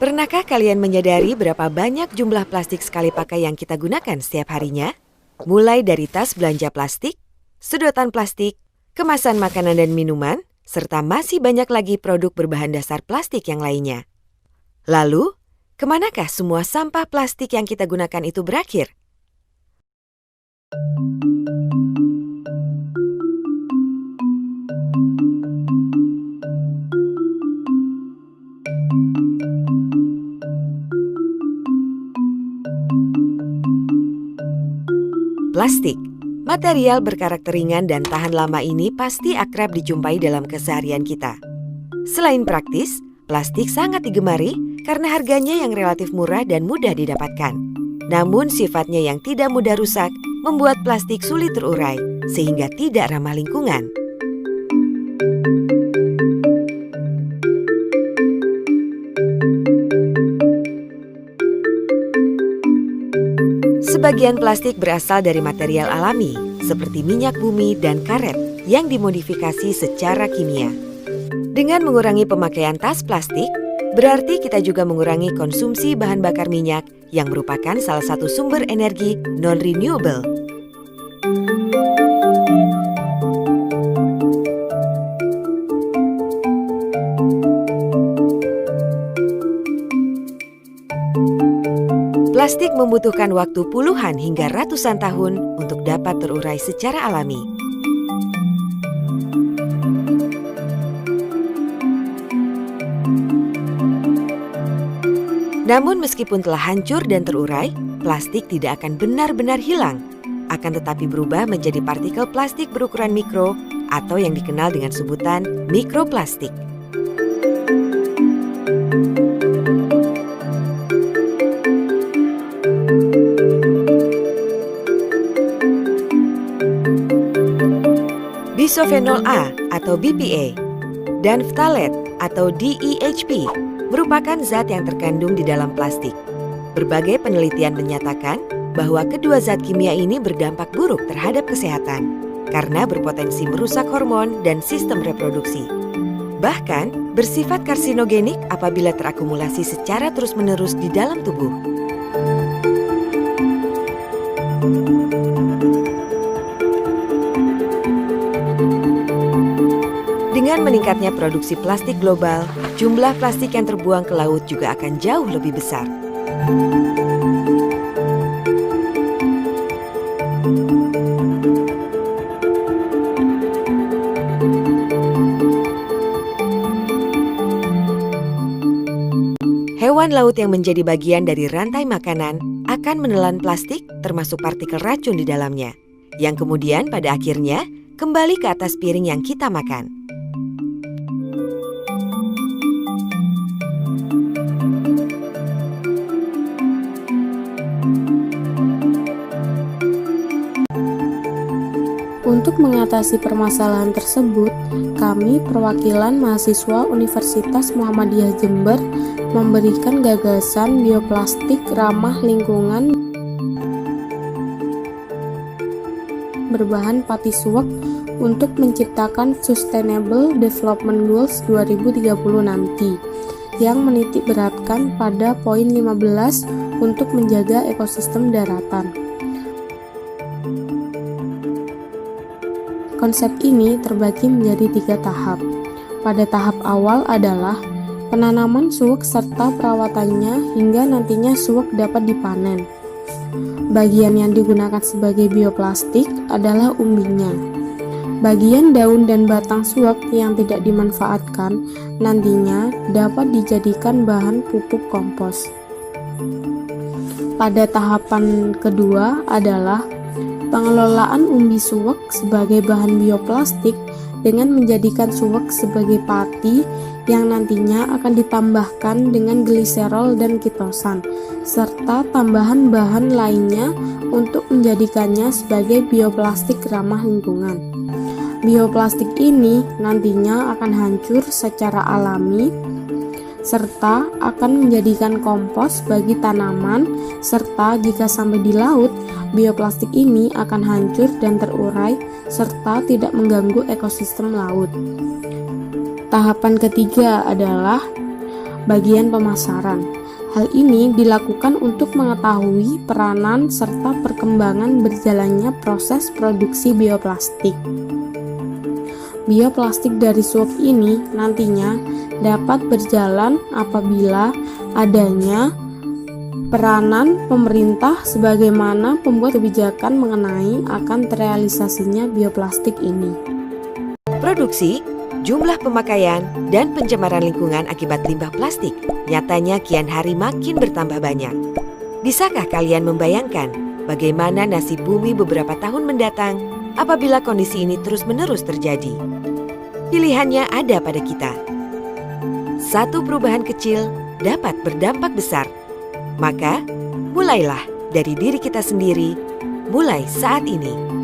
Pernahkah kalian menyadari berapa banyak jumlah plastik sekali pakai yang kita gunakan setiap harinya? Mulai dari tas belanja plastik, sedotan plastik, kemasan makanan dan minuman, serta masih banyak lagi produk berbahan dasar plastik yang lainnya. Lalu, kemanakah semua sampah plastik yang kita gunakan itu berakhir? Plastik, material berkarakter ringan dan tahan lama ini pasti akrab dijumpai dalam keseharian kita. Selain praktis, plastik sangat digemari karena harganya yang relatif murah dan mudah didapatkan. Namun sifatnya yang tidak mudah rusak membuat plastik sulit terurai sehingga tidak ramah lingkungan. Sebagian plastik berasal dari material alami, seperti minyak bumi dan karet yang dimodifikasi secara kimia. Dengan mengurangi pemakaian tas plastik, berarti kita juga mengurangi konsumsi bahan bakar minyak yang merupakan salah satu sumber energi non-renewable. Plastik membutuhkan waktu puluhan hingga ratusan tahun untuk dapat terurai secara alami. Namun meskipun telah hancur dan terurai, plastik tidak akan benar-benar hilang. Akan tetapi berubah menjadi partikel plastik berukuran mikro atau yang dikenal dengan sebutan mikroplastik. Bisofenol A atau BPA dan phthalates atau DEHP merupakan zat yang terkandung di dalam plastik. Berbagai penelitian menyatakan bahwa kedua zat kimia ini berdampak buruk terhadap kesehatan karena berpotensi merusak hormon dan sistem reproduksi. Bahkan bersifat karsinogenik apabila terakumulasi secara terus-menerus di dalam tubuh. Dengan meningkatnya produksi plastik global, jumlah plastik yang terbuang ke laut juga akan jauh lebih besar. Hewan laut yang menjadi bagian dari rantai makanan akan menelan plastik termasuk partikel racun di dalamnya, yang kemudian pada akhirnya kembali ke atas piring yang kita makan. Untuk mengatasi permasalahan tersebut, kami perwakilan mahasiswa Universitas Muhammadiyah Jember memberikan gagasan bioplastik ramah lingkungan berbahan pati suwak untuk menciptakan Sustainable Development Goals 2030 nanti, yang menitik beratkan pada poin 15 untuk menjaga ekosistem daratan. Konsep ini terbagi menjadi 3 tahap. Pada tahap awal adalah penanaman suwak serta perawatannya hingga nantinya suwak dapat dipanen. Bagian yang digunakan sebagai bioplastik adalah umbinya. Bagian daun dan batang suwak yang tidak dimanfaatkan nantinya dapat dijadikan bahan pupuk kompos. Pada tahapan kedua adalah pengelolaan umbi suwak sebagai bahan bioplastik dengan menjadikan suwak sebagai pati yang nantinya akan ditambahkan dengan gliserol dan kitosan, serta tambahan bahan lainnya untuk menjadikannya sebagai bioplastik ramah lingkungan. Bioplastik ini nantinya akan hancur secara alami serta akan menjadikan kompos bagi tanaman, serta jika sampai di laut, bioplastik ini akan hancur dan terurai serta tidak mengganggu ekosistem laut. Tahapan ketiga adalah bagian pemasaran. Hal ini dilakukan untuk mengetahui peranan serta perkembangan berjalannya proses produksi bioplastik. Bioplastik dari SWOG ini nantinya dapat berjalan apabila adanya peranan pemerintah sebagaimana pembuat kebijakan mengenai akan terrealisasinya bioplastik ini. Produksi, jumlah pemakaian, dan pencemaran lingkungan akibat limbah plastik nyatanya kian hari makin bertambah banyak. Bisakah kalian membayangkan bagaimana nasib bumi beberapa tahun mendatang apabila kondisi ini terus-menerus terjadi? Pilihannya ada pada kita. Satu perubahan kecil dapat berdampak besar. Maka, mulailah dari diri kita sendiri, mulai saat ini.